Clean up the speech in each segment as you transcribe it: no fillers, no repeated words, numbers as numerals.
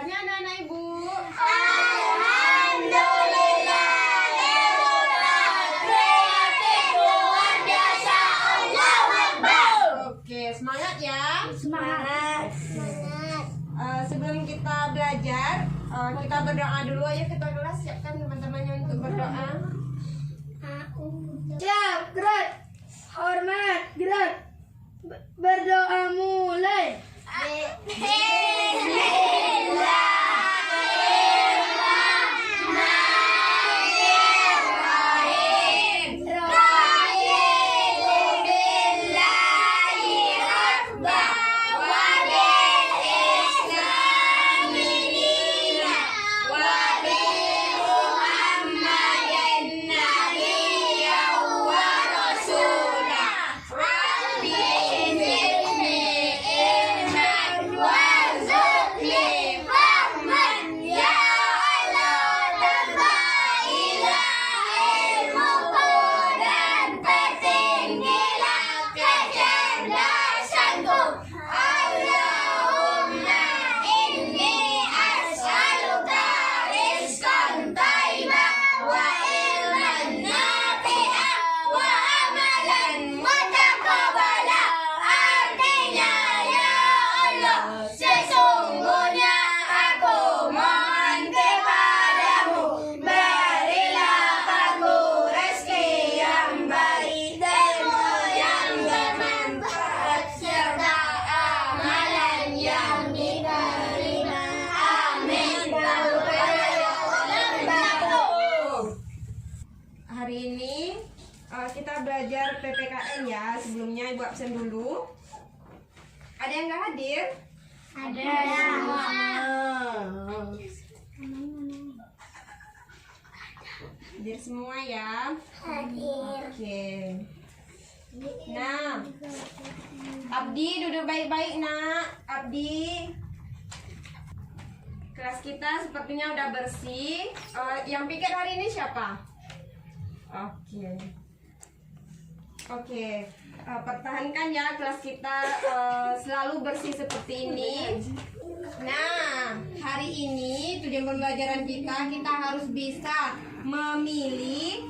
kabarnya anak-anak ibu? Alhamdulillah, hebat, kreatif, luar biasa, Allahu Akbar. Oke, semangat ya. Semangat. Sebelum kita belajar, kita berdoa dulu. Ayo kita kelas, siapkan teman-temannya untuk berdoa. Siap, gerak. Hormat, gerak. Berdoa mulai. Hari ini kita belajar PPKN ya. Sebelumnya ibu absen dulu. Ada yang nggak hadir? Ada. Hadir semua ya. Hadir. Oke. Nah, Abdi duduk baik-baik nak. Abdi. Kelas kita sepertinya udah bersih. Yang pikir hari ini siapa? Oke. Pertahankan ya kelas kita selalu bersih seperti ini. Nah, hari ini tujuan pembelajaran kita harus bisa memilih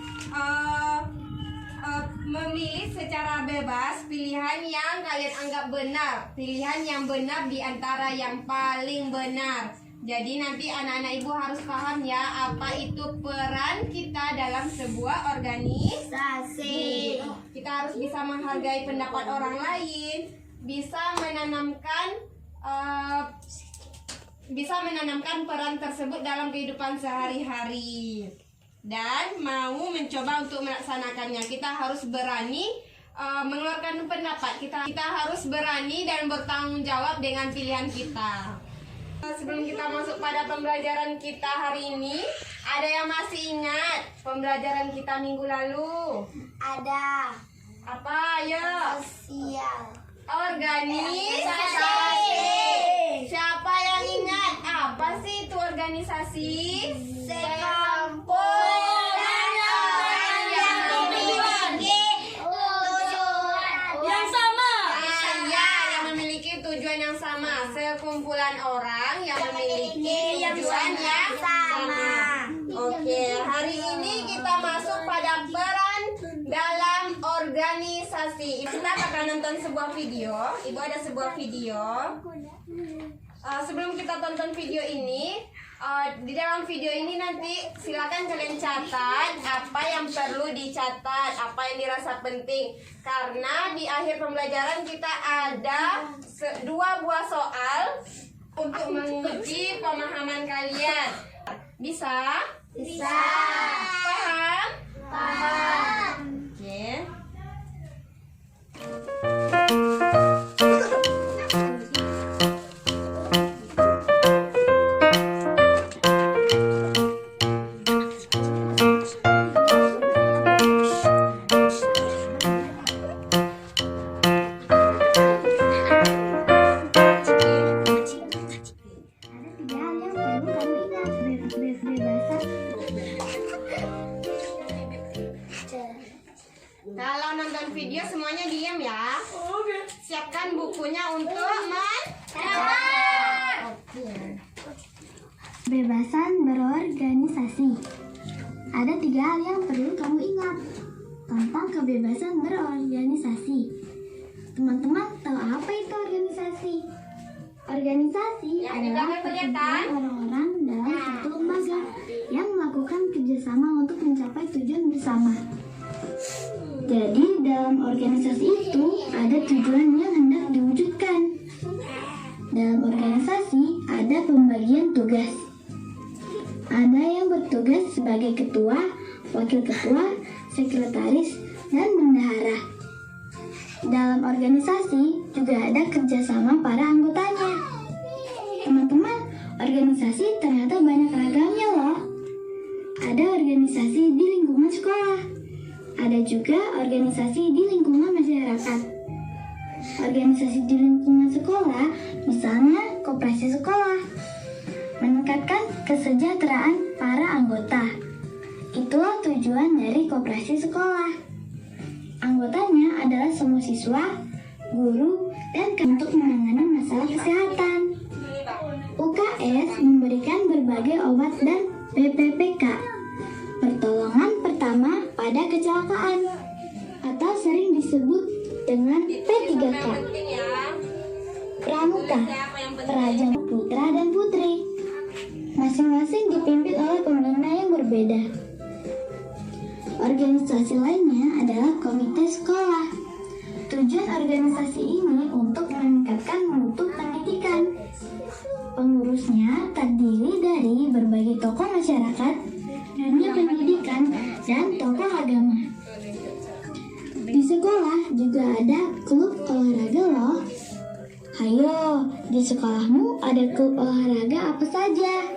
secara bebas pilihan yang kalian anggap benar, pilihan yang benar di antara yang paling benar. Jadi nanti anak-anak ibu harus paham ya apa itu peran kita dalam sebuah organisasi. Kita harus bisa menghargai pendapat orang lain, bisa menanamkan peran tersebut dalam kehidupan sehari-hari. Dan mau mencoba untuk melaksanakannya. Kita harus berani mengeluarkan pendapat. Kita harus berani dan bertanggung jawab dengan pilihan kita. Sebelum kita masuk pada pembelajaran kita hari ini, ada yang masih ingat pembelajaran kita minggu lalu? Ada. Apa? Ayo. Sosial. Organisasi. Siapa yang ingat? Apa sih itu organisasi? Sekumpulan orang yang memiliki yang sama. yang memiliki tujuan yang sama. Sekumpulan orang yang memiliki tujuan yang sama. Oke, hari ini kita masuk pada peran dalam organisasi. Kita akan nonton sebuah video. Ibu ada sebuah video. Sebelum kita tonton video ini, di dalam video ini nanti silakan kalian catat apa yang perlu dicatat, apa yang dirasa penting. Karena di akhir pembelajaran kita ada 2 buah soal untuk menguji pemahaman kalian. Bisa? Bisa. Paham? Paham. Oke. Kalau nonton video semuanya diam ya. Siapkan bukunya untuk mencatat. Oke. Kebebasan berorganisasi. Ada 3 hal yang perlu kamu ingat tentang kebebasan berorganisasi. Teman-teman tahu apa itu organisasi? Organisasi Yang di adalah belakang kelihatan? perkumpulan orang-orang dalam satu lembaga yang melakukan kerjasama untuk mencapai tujuan bersama. Jadi dalam organisasi itu ada tujuan yang hendak diwujudkan. Dalam organisasi ada pembagian tugas. Ada yang bertugas sebagai ketua, wakil ketua, sekretaris, dan bendahara. Dalam organisasi juga ada kerjasama para anggotanya. Teman-teman, organisasi ternyata banyak ragamnya loh. Ada organisasi di lingkungan sekolah. Ada juga organisasi di lingkungan masyarakat. Organisasi di lingkungan sekolah, misalnya koperasi sekolah, meningkatkan kesejahteraan para anggota. Itulah tujuan dari koperasi sekolah. Anggotanya adalah semua siswa, guru, dan untuk menangani masalah kesehatan. UKS memberikan berbagai obat dan PPPK, pertolongan pertama pada kecelakaan, atau sering disebut dengan P3K. Pramuka, Praja Putra dan Putri, masing-masing dipimpin oleh pembina yang berbeda. Organisasi lainnya adalah komite sekolah. Tujuan organisasi ini untuk meningkatkan mutu pendidikan. Pengurusnya terdiri dari berbagai tokoh masyarakat, dunia pendidikan, dan tokoh agama. Di sekolah juga ada klub olahraga loh. Hayo, di sekolahmu ada klub olahraga apa saja?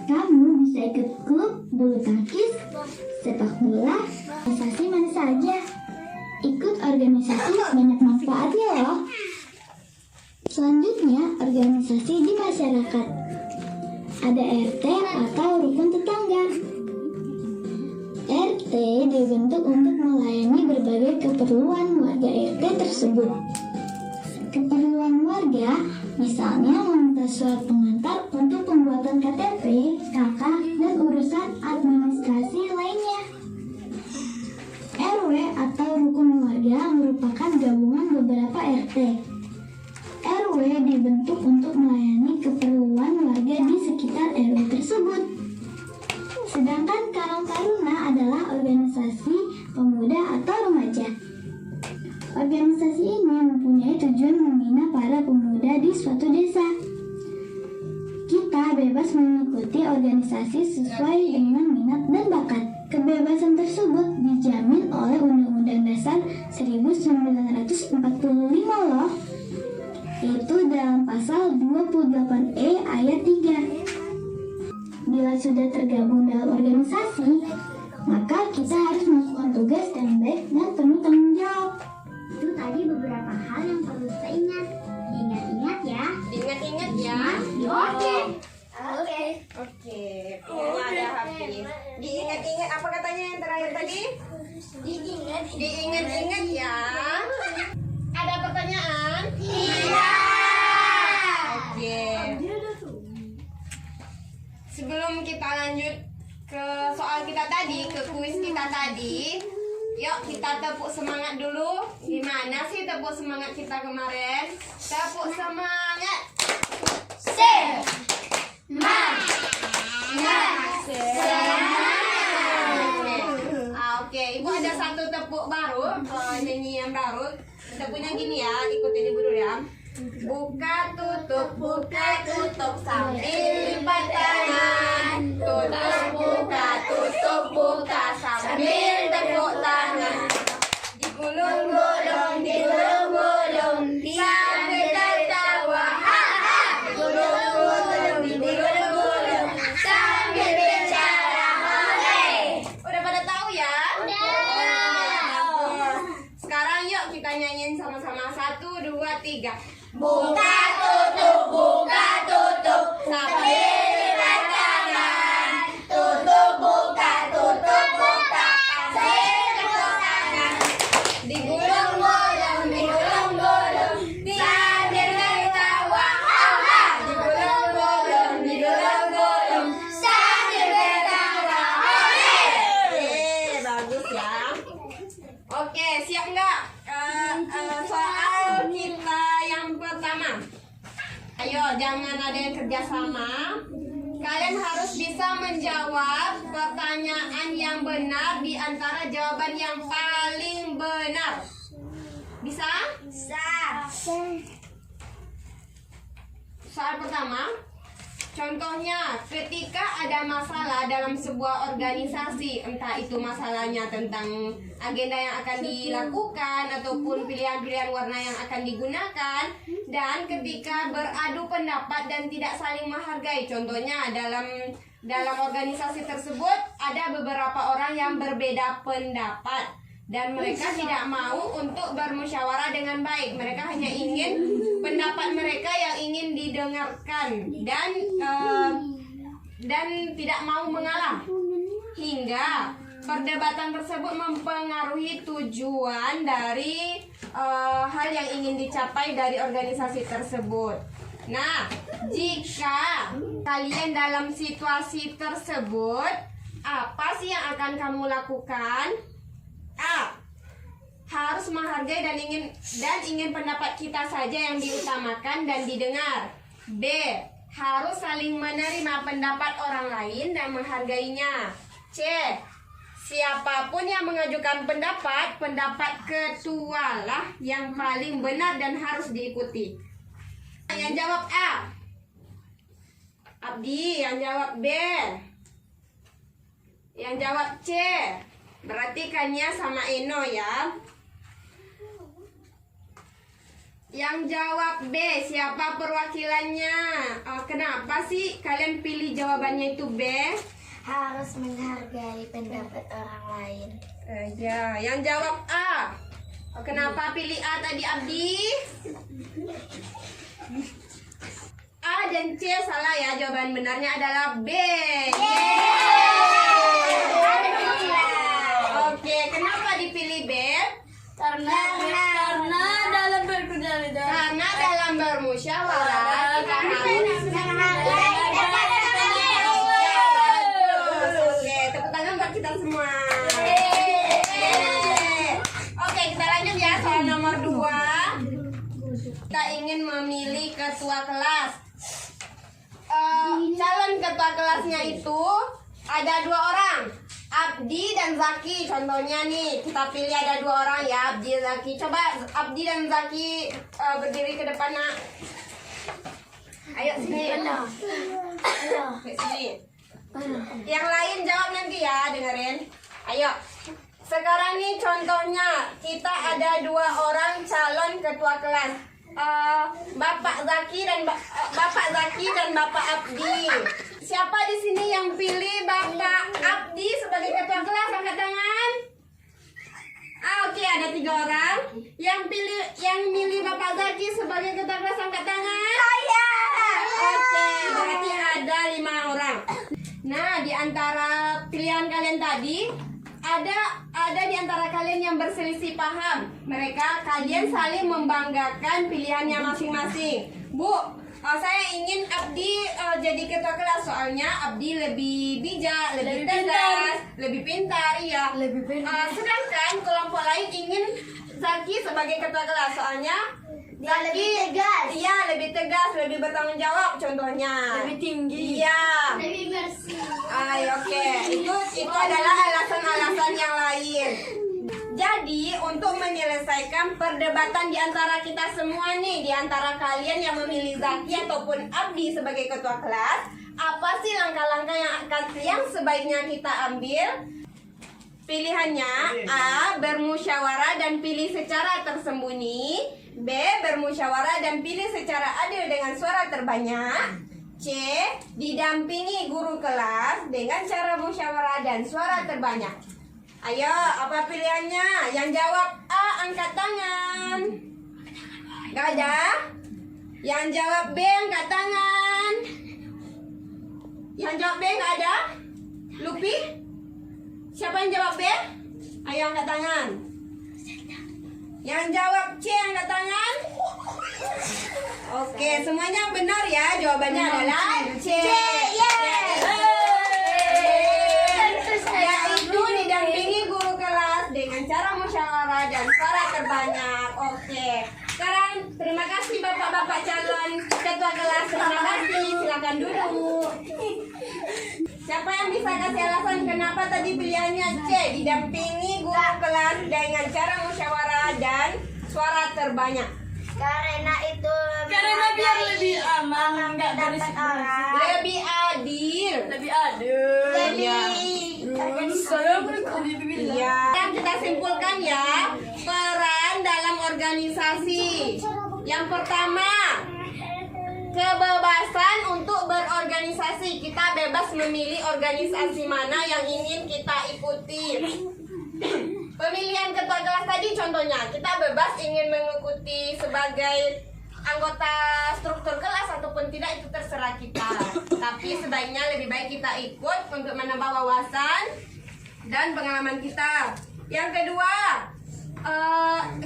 Kamu bisa ikut klub bulu tangkis, sepak bola, organisasi mana saja. Ikut organisasi banyak manfaatnya loh. Selanjutnya, organisasi di masyarakat. Ada RT atau rukun tetangga. RT dibentuk untuk melayani berbagai keperluan warga RT tersebut. Keperluan warga, misalnya meminta surat pengantar untuk pembuatan KTP, KK, dan urusan administrasi lainnya. RW atau rukun warga merupakan gabungan beberapa RT. RW dibentuk untuk melayani keperluan warga di sekitar RW tersebut. Sedangkan Karang Taruna adalah organisasi pemuda atau remaja. Organisasi ini mempunyai tujuan membina para pemuda di suatu desa. Kita bebas mengikuti organisasi sesuai dengan minat dan bakat. Kebebasan tersebut dijamin oleh Undang-Undang Dasar 1945 loh. Itu dalam pasal 28E ayat 3. Bila sudah tergabung dalam organisasi, maka kita harus melakukan tugas dengan baik dan penuh tanggung jawab. Itu tadi beberapa hal yang perlu kita ingat. Ingat-ingat ya. Ingat-ingat ya. Oke. Oke. Ada habis. Diingat-ingat apa katanya yang terakhir tadi? Diingat-ingat ya. Ada pertanyaan? Iya. Oke. Sebelum kita lanjut ke soal kita tadi, ke kuis kita tadi, yuk kita tepuk semangat dulu. Gimana sih tepuk semangat kita kemarin? Tepuk semangat. Oke, Ibu ada satu tepuk baru, nyanyian baru. Tepuknya gini ya, ikutin Ibu dulu ya. Buka tutup sambil lipat tangan. Tutup buka sambil tepuk tangan. Digulung-gulung sambil tertawa. Digulung-gulung sambil bicara. Udah pada tahu ya? Udah. Sekarang yuk kita nyanyiin sama-sama. 1, 2, 3. Buka tutup sambil lipat tangan. Buka sambil tepuk tangan. Digulung-gulung sambil tertawa. Digulung-gulung Ayo, jangan ada yang kerjasama. Kalian harus bisa menjawab pertanyaan yang benar di antara jawaban yang paling benar. Bisa? Bisa. Soal pertama, contohnya ketika ada masalah dalam sebuah organisasi, entah itu masalahnya tentang agenda yang akan dilakukan ataupun pilihan-pilihan warna yang akan digunakan, dan ketika beradu pendapat dan tidak saling menghargai, contohnya dalam organisasi tersebut ada beberapa orang yang berbeda pendapat dan mereka tidak mau untuk bermusyawarah dengan baik. Mereka hanya ingin pendapat mereka yang ingin didengarkan dan tidak mau mengalah, hingga perdebatan tersebut mempengaruhi tujuan dari hal yang ingin dicapai dari organisasi tersebut. Nah, jika kalian dalam situasi tersebut, apa sih yang akan kamu lakukan? A. Harus menghargai dan ingin pendapat kita saja yang diutamakan dan didengar. B. Harus saling menerima pendapat orang lain dan menghargainya. C. Siapapun yang mengajukan pendapat ketualah yang paling benar dan harus diikuti. Yang jawab A. Abdi. Yang jawab B. Yang jawab C. Berarti kannya sama Eno ya. Yang jawab B, siapa perwakilannya? Kenapa sih kalian pilih jawabannya itu B? Harus menghargai pendapat orang lain. Ya, yang jawab A. Kenapa pilih A tadi, Abdi? A dan C salah ya, jawaban benarnya adalah B. Oke, kenapa dipilih B? Karena dalam bermusyawarah kita harus Oke, tepuk tangan buat kita semua. Oke, kita lanjut ya soal nomor 2. Kita ingin memilih ketua kelas. Calon ketua kelasnya itu ada 2 orang, Abdi dan Zaki. Contohnya nih, kita pilih ada 2 orang ya, Abdi dan Zaki. Coba Abdi dan Zaki berdiri ke depan, nak. Ayo sini. Sini. Yang lain jawab nanti ya, dengerin. Ayo. Sekarang nih contohnya, kita ada 2 orang calon ketua kelas. Bapak Zaki dan Bapak Abdi. Siapa di sini yang pilih Bapak Abdi sebagai ketua kelas? Angkat tangan. Oke, ada 3 orang. Yang milih Bapak Zaki sebagai ketua kelas, angkat tangan. Saya. Oke, berarti ada 5 orang. Nah, di antara pilihan kalian tadi ada di antara kalian yang berselisih paham. Kalian saling membanggakan pilihannya masing-masing. Bu, saya ingin Abdi jadi ketua kelas, soalnya Abdi lebih bijak, lebih tegas, lebih pintar, iya. Sedangkan kelompok lain ingin Zaki sebagai ketua kelas, soalnya Dia lebih tegas. Iya, lebih tegas, lebih bertanggung jawab, contohnya. Lebih tinggi. Iya. Lebih bersih. Oke. Itu adalah alasan-alasan yang lain. Jadi, untuk menyelesaikan perdebatan di antara kita semua nih, di antara kalian yang memilih Zaki ataupun Abdi sebagai ketua kelas, apa sih langkah-langkah yang sebaiknya kita ambil? Pilihannya A. Bermusyawarah dan pilih secara tersembunyi. B. Bermusyawarah dan pilih secara adil dengan suara terbanyak. C. Didampingi guru kelas dengan cara musyawarah dan suara terbanyak. Ayo, apa pilihannya? Yang jawab A, angkat tangan. Gak ada? Yang jawab B, angkat tangan. Yang jawab B gak ada? Lupi? Siapa yang jawab B? Ayo angkat tangan. Yang jawab C, angkat tangan. Oke, semuanya benar ya. Jawabannya adalah C. Yaitu didampingi guru kelas dengan cara musyawarah dan suara terbanyak. Oke. Sekarang terima kasih bapak-bapak calon ketua kelas. Terima kasih. Silakan duduk. Siapa yang bisa kasih alasan kenapa tadi pilihannya C? Didampingi guru kelas dengan cara musyawarah dan suara terbanyak. Karena itu Karena biar lebih aman, nggak dapat orang. Lebih adil. lebih adil. Saya berkulit. Iya. Dan kita simpulkan ya peran dalam organisasi. Yang pertama, kebebasan untuk berorganisasi. Kita bebas memilih organisasi mana yang ingin kita ikuti. Pemilihan ketua kelas tadi contohnya, kita bebas ingin mengikuti sebagai anggota struktur kelas ataupun tidak, itu terserah kita. Tapi sebaiknya lebih baik kita ikut untuk menambah wawasan dan pengalaman kita. Yang kedua,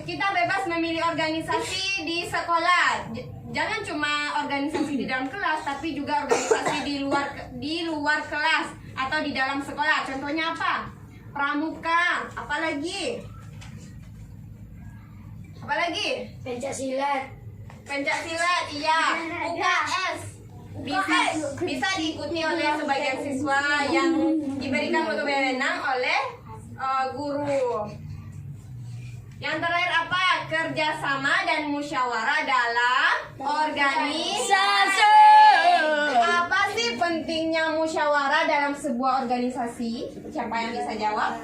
kita bebas memilih organisasi di sekolah. Jangan cuma organisasi di dalam kelas, tapi juga organisasi di luar kelas atau di dalam sekolah. Contohnya apa? Pramuka. Apalagi? Pencaksilat. Pencak silat, iya. UKS bisa diikuti oleh sebagian siswa yang diberikan wewenang oleh guru. Yang terakhir apa? Kerjasama dan musyawarah dalam organisasi. Apa sih pentingnya musyawarah dalam sebuah organisasi? Siapa yang bisa jawab?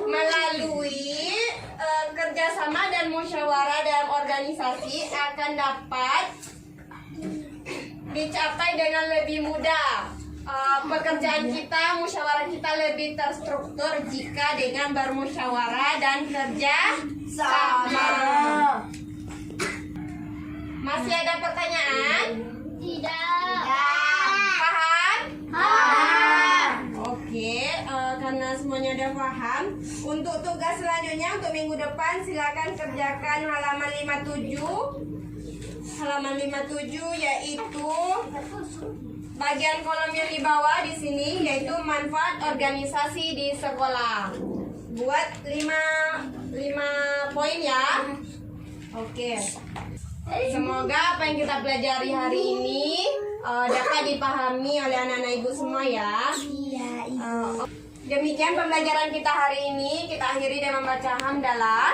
Melalui kerjasama dan musyawarah dalam organisasi akan dapat dicapai dengan lebih mudah. Pekerjaan kita, musyawarah kita lebih terstruktur jika dengan bermusyawarah dan kerja sama. Masih ada pertanyaan? Tidak. Paham? Paham. Oke, karena semuanya udah paham, untuk tugas selanjutnya untuk minggu depan silakan kerjakan halaman 57. Halaman 57 yaitu bagian kolom yang di bawah di sini, yaitu manfaat organisasi di sekolah. Buat 5 poin ya. Oke. Semoga apa yang kita pelajari hari ini dapat dipahami oleh anak-anak ibu semua ya. Iya. Demikian pembelajaran kita hari ini. Kita akhiri dengan membaca hamdalah.